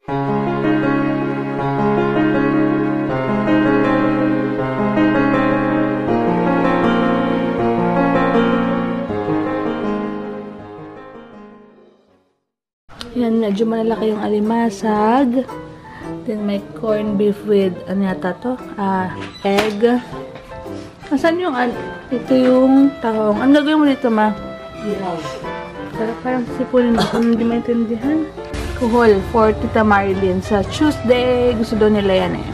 Yan, medyo malalaki yung alimasag. Then, may corned beef with, ano yata to? Egg. Asan yung, ito yung tahong. Ano gagawin mo dito, ma? Parang sipunin ako, hindi maintindihan. Kuhol for Tita Marilyn sa Tuesday. Gusto daw nila yan eh.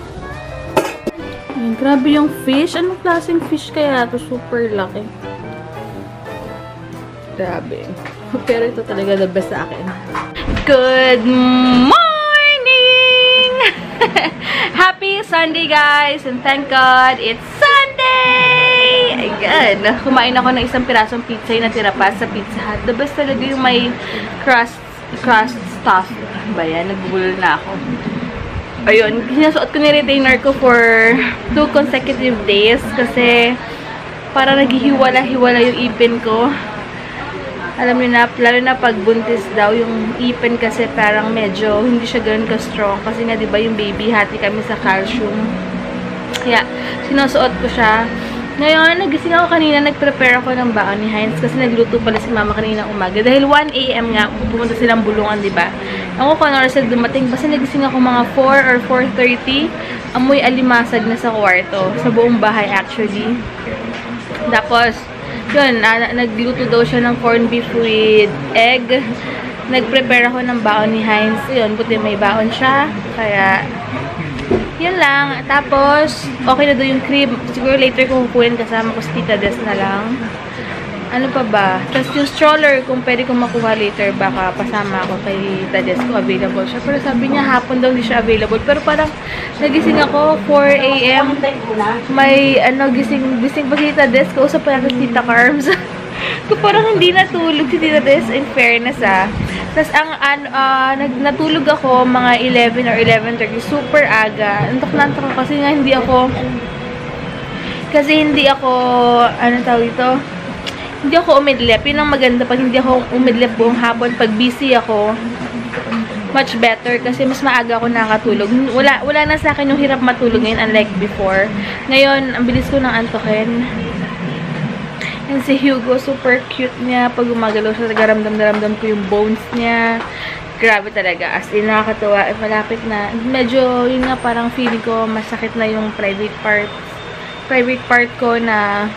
Ayan, grabe yung fish. Anong klaseng fish kaya ito? Super laki. Grabe. Pero ito talaga the best sa akin. Good morning! Happy Sunday, guys! And thank God, it's Sunday! Ayan. Kumain ako ng isang pirasong pizza yung natira pa sa Pizza Hut. The best talaga yung may crust stuff. Ba yan? Nagbubulol na ako. Ayun. Sinasuot ko ni retainer ko for 2 consecutive days kasi para naghihiwala-hiwala yung ipin ko. Alam niyo na, lalo na pag buntis daw, yung ipin kasi parang medyo hindi siya ganoon ka-strong. Kasi nga, diba, yung baby, hati kami sa calcium. Kaya, sinusuot ko siya. Ngayon, nagising ako kanina, nag-prepare ako ng baon ni Heinz kasi nagluto pala si mama kanina umaga. Dahil 1 AM nga, pumunta silang bulungan, diba? Ako kung ano sila dumating, basta nagising ako mga 4 or 4:30. Amoy alimasag na sa kwarto. Sa buong bahay, actually. Tapos, yun, nagluto daw siya ng corned beef with egg. Nag-prepare ako ng baon ni Heinz. Yun, buti may baon siya. Kaya, yun lang. Tapos, okay na daw yung crib. Siguro later ko kukunin kasama ko si Tita Des na lang. Ano pa ba? Tapos yung stroller, kung pwede kong makuha later, baka pasama ako kay Tita Des kung available siya. Pero sabi niya, hapon daw hindi siya available. Pero parang, nagising ako, 4 AM. May, gising pa si Tita Des. Kausap pa natin si Tita Carms. Kung parang hindi natulog si Tita Des, in fairness Tapos, natulog ako mga 11 or 11:30. Super aga. Antok na antok ako kasi nga hindi ako, anong tawag ito? Hindi ako umidlip. Yun ang maganda pag hindi ako umidlip buong hapon. Pag busy ako, much better kasi mas maaga ako nakatulog. Wala na sa akin yung hirap matulog ngayon unlike before. Ngayon, ang bilis ko nang antokin. And si Hugo, super cute niya. Pag gumagalaw siya, nagaramdam ko yung bones niya. Grabe talaga. As in, nakakatawa. Malapit na. Medyo, yun nga, parang feeling ko masakit na yung private part ko na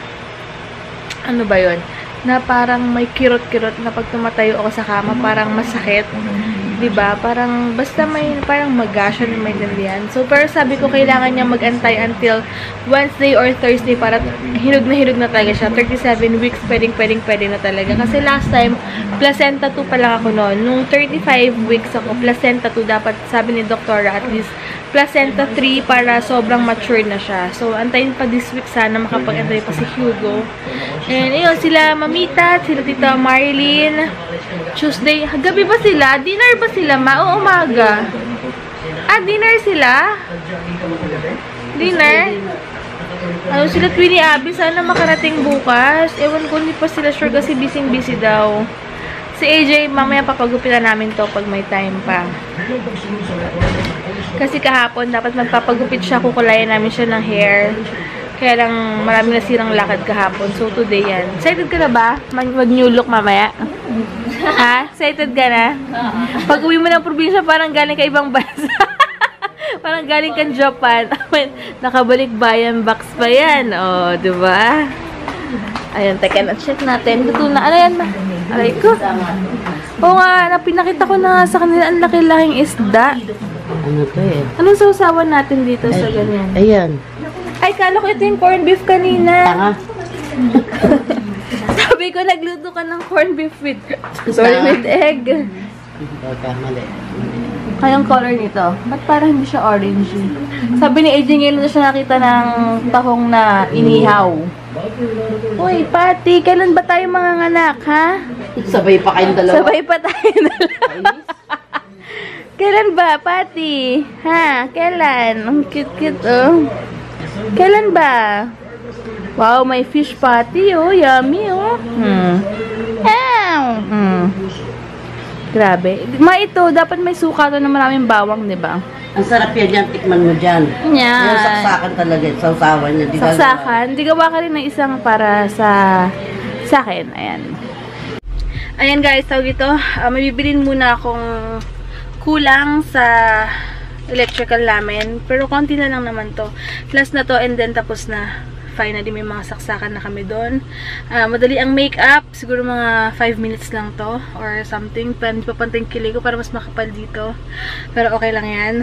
ano ba yun? Na parang may kirot-kirot na pag tumatayo ako sa kama, parang masakit. Diba? Parang, basta may, parang magasya na may ganyan. So, pero sabi ko, kailangan niya mag-antay until Wednesday or Thursday para hinog na talaga siya. 37 weeks, pwede na talaga. Kasi last time, placenta 2 pa lang ako noon. Nung 35 weeks ako, placenta 2 dapat, sabi ni Doktora, at least placenta 3 para sobrang mature na siya. So, antayin pa this week sana makapag-antay pa si Hugo. And, ayun, sila Mamita, sila Tita Marilyn. Tuesday, gabi ba sila? Dinner ba sila, ma? O umaga? Dinner sila? Dinner? Ano sila, Twinnie Abby? Sana makarating bukas. Ewan ko, hindi pa sila sure kasi busy daw. Si AJ, mamaya papagupitan namin to pag may time pa. Kasi kahapon, dapat magpapagupit siya, kukulayan namin siya ng hair. Kaya lang, marami nasirang lakad kahapon. So, today yan. Excited ka na ba? Mag-new look mamaya? Ha? Excited ka na? Pag uwi mo ng probinsya, parang galing ka ibang bansa. Parang galing kang Japan. Nakabalik bayan box pa yan. O, diba? Ayan, teka na. Check natin. Luto na. Ano yan? Aray ko. Oo nga, pinakita ko na sa kanila ang laki-laking isda. Ano to eh? Anong sausawan natin dito sa ganyan? Ayan. Ay, kala ko ito yung corned beef kanina. Tanga. Sabi ko, nagluto ka ng corned beef with egg. Okay, mali. Kayong color nito. Ba't parang hindi siya orange? Sabi ni AJ ngayon na siya nakita ng tahong na inihaw. Uy, Pati, kailan ba tayo manganganak, ha? Sabay pa kayong dalawa. Sabay pa tayo dalawa. Kailan ba, Pati? Ha? Kailan? Ang cute-cute, oh. Kailan ba? Wow, may fish patty, oh. Yummy, oh. Grabe. Ito, dapat may suka to na maraming bawang, di ba? Ang sarap yan dyan, tikman mo dyan. Yan. Yung saksakan talaga, sausawan niya. Saksakan. Di gawa ka rin ng isang para sa akin. Ayan. Ayan guys, tawag ito. May bibilin muna akong kulang sa electrical namin. Pero konti na lang naman to. Plus na to and then tapos na. Finally, may mga saksakan na kami doon. Madali ang makeup. Siguro mga 5 minutes lang to. Or something. Papantay yung kilig ko para mas makapal dito. Pero okay lang yan.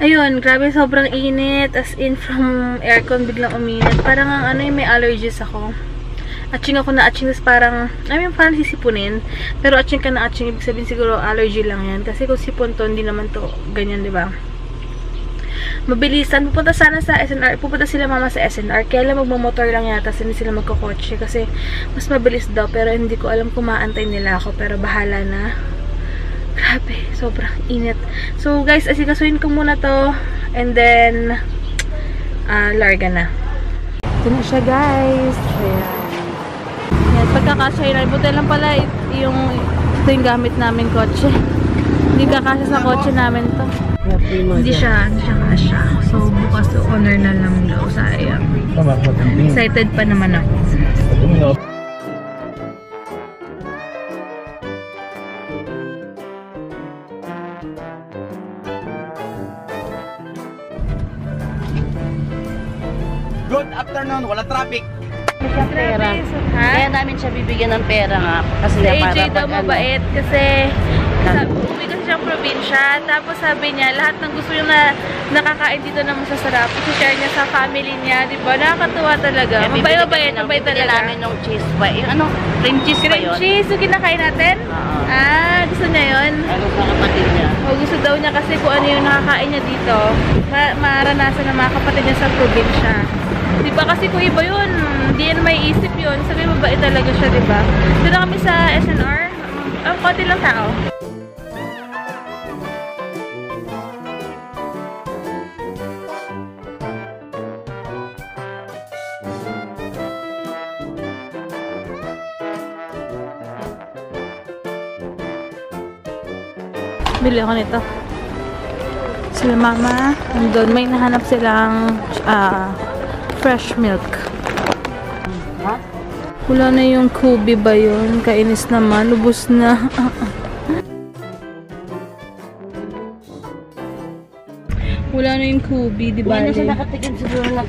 Ayun, grabe sobrang init. As in, from aircon biglang uminit. Parang ang may allergies ako. Atching ako na atching. Parang, parang sisipunin. Pero atching ka na atching. Ibig sabihin siguro allergy lang yan. Kasi kung sipon to, hindi naman to ganyan, di ba? Mabilisan. Pupunta sana sa SNR. Pupunta sila mama sa SNR. Kaya lang magmamotor lang yata. Hindi sila magkakotse. Kasi mas mabilis daw. Pero hindi ko alam kung maantay nila ako. Pero bahala na. Grabe. Sobrang init. So guys, asikasuhin ko muna to. And then, larga na. Ito na siya guys. Ayan. Ayan. Pagkakasya yun. Buti lang pala ito yung gamit namin kotse. Hindi kakasya sa kotse namin to. Hindi siya kasya. So, bukas honor na lang daw. Sayang. Excited pa naman ako. Good afternoon, wala traffic. Pera. Ha? Kaya namin siya bibigyan ng pera nga. Kasi Si para AJ daw pag mabait kasi uwi kasi siyang probinsya. Tapos sabi niya, lahat ng gusto niya na nakakain dito na masasarap. I-share niya sa family niya. Diba? Nakakatuwa talaga. Mabait talaga. namin ng cheese pa. Yung cream cheese pa Cream yun? cheese. Yung kinakain natin? Oo. Gusto niya yun? Ano sa kapatid niya? O gusto daw niya kasi kung ano yung nakakain niya dito, maranasan ng mga kapatid niya sa probinsya. Diba kasi kung iba yun, hindi yan may isip yun. Sabi mabait talaga siya, diba? Dito kami sa SNR. Ang konti lang tao. Bili ako nito. Sila mama, nandun may nahanap silang fresh milk. Ha? Wala na yung kubi ba yun? Kainis naman. Lubos na. Wala na yung kubi, di ba? Hindi na siya nakatigil siguro lang.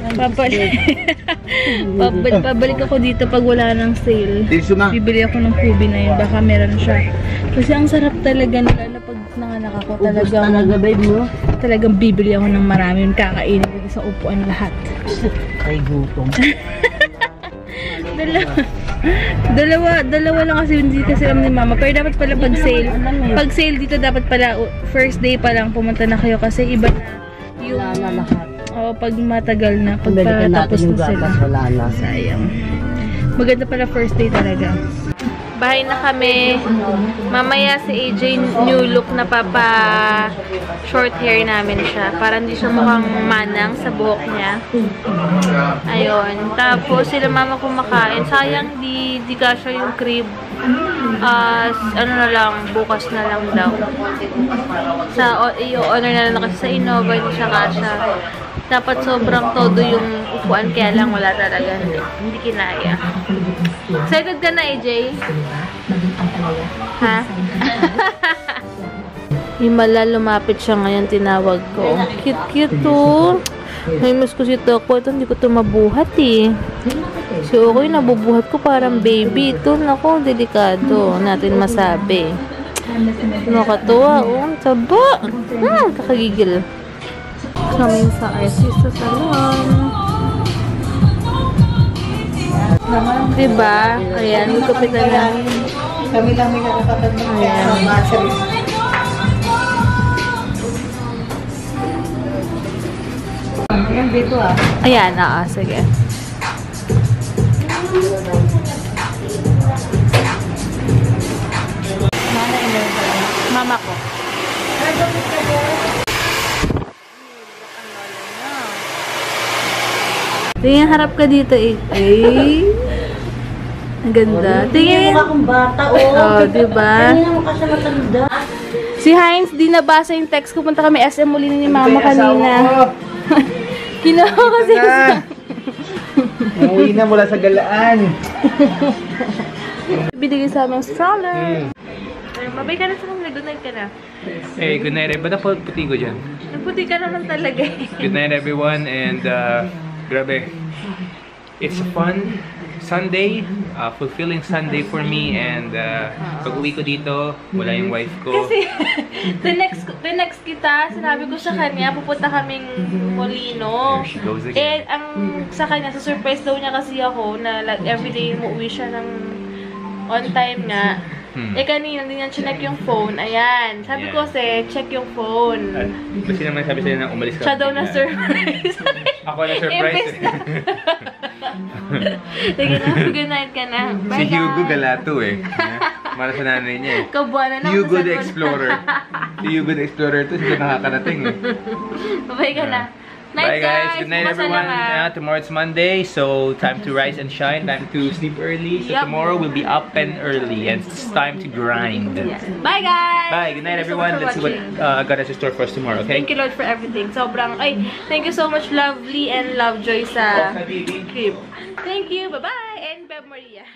Pabalik ako dito pag wala ng sale. Tisyo na. Bibili ako ng kubi na yun. Baka meron siya. Kasi ang sarap talaga nila na pag nanganak ako Ubus talaga, babe mo. talagang bibili ako ng marami. Yung kakainin ko sa upuan lahat. Ay, gutom. Dalawa lang kasi hindi kasi alam ni mama. Pero dapat pala pag sale dito dapat pala first day pa lang pumunta na kayo kasi iba na yung Wala na lahat. pag matagal na Balikan natin pagpatapos yung na sila. gatas, wala na. Sayang. Maganda pala first day talaga. Bahay na kami. Mamaya si AJ new look na short hair namin siya. Para hindi siya mukhang manang sa buhok niya. Ayun. Tapos sila mama kumakain. Sayang di kasya yung crib. Ano na lang, bukas na lang daw. I-honor na lang kasi sa Innova, hindi siya kasya. Dapat sobrang todo yung upuan, kaya lang wala talaga. Hindi kinaya. Excited ka na, AJ? Ha? Himala, lumapit siya ngayon, tinawag ko. Cute to. May mas ko si Toko. Ito, hindi ko ito mabuhat eh. Si Okoy, nabubuhat ko parang baby. Ito, naku, delikado. Natin masabi. Nakatuwa, taba. Kakagigil. Coming sa artista salon. Diba? Ayan, gugupitan na. Kami lang may nakakatanda. Ayan. Ayan, dito Ayan, sige. Mama ko. Tingnan, harap ka dito eh. Ay. Ang ganda. Hindi Tingin. mukha akong bata, oh. Oh, diba? Hindi na mukha siya matanda. Si Heinz, di nabasa yung text ko. Punta kami SM muli ni Mama kanina. Kinuha kasi sa... Umuwi na mula sa galaan. Binigay sa aming stroller. Mabay ka na sa kanila. Good night ka na. Hey, good night. Ba't ako puti ko dyan? Nagputi ka naman talaga eh. Good night everyone and grabe. It's a fun Sunday, fulfilling Sunday for me and pag uwi ko dito, wala yung wife ko. Kasi, the next kita, sinabi ko sa kanya, pupunta kaming Molino. There she goes Eh, again. ang sa kanya, sa surprise daw niya kasi ako na like, everyday umuwi siya ng on time nga. Eh, kanina, hindi niya chinek yung phone. Ayan. Sabi ko kasi, check yung phone. Kasi naman sabi sa'yo na umalis ka. Siya daw na surprise. Ako na surprise Imbes eh. na. Sige na, good night ka na. Bye, Si Hugo guys. Galato eh. Para sa nanay niya eh. Kabuanan na. Hugo kung the saan mo na. Explorer. Si Hugo the Explorer to, hindi nakakarating eh. Bye ka na. Night, Bye guys, good night Bumasa everyone. lang, ah. Tomorrow it's Monday, so time to rise and shine, time to sleep early. So Yup. tomorrow we'll be up and early and it's time to grind. Yeah. Bye guys! Bye, good night Thank you so much everyone. for Let's see what watching. God has in store for us tomorrow, okay? Thank you Lord for everything. Sobrang, thank you so much Lovely and Lovejoy sa crib. Thank you, bye-bye! And Beb Maria.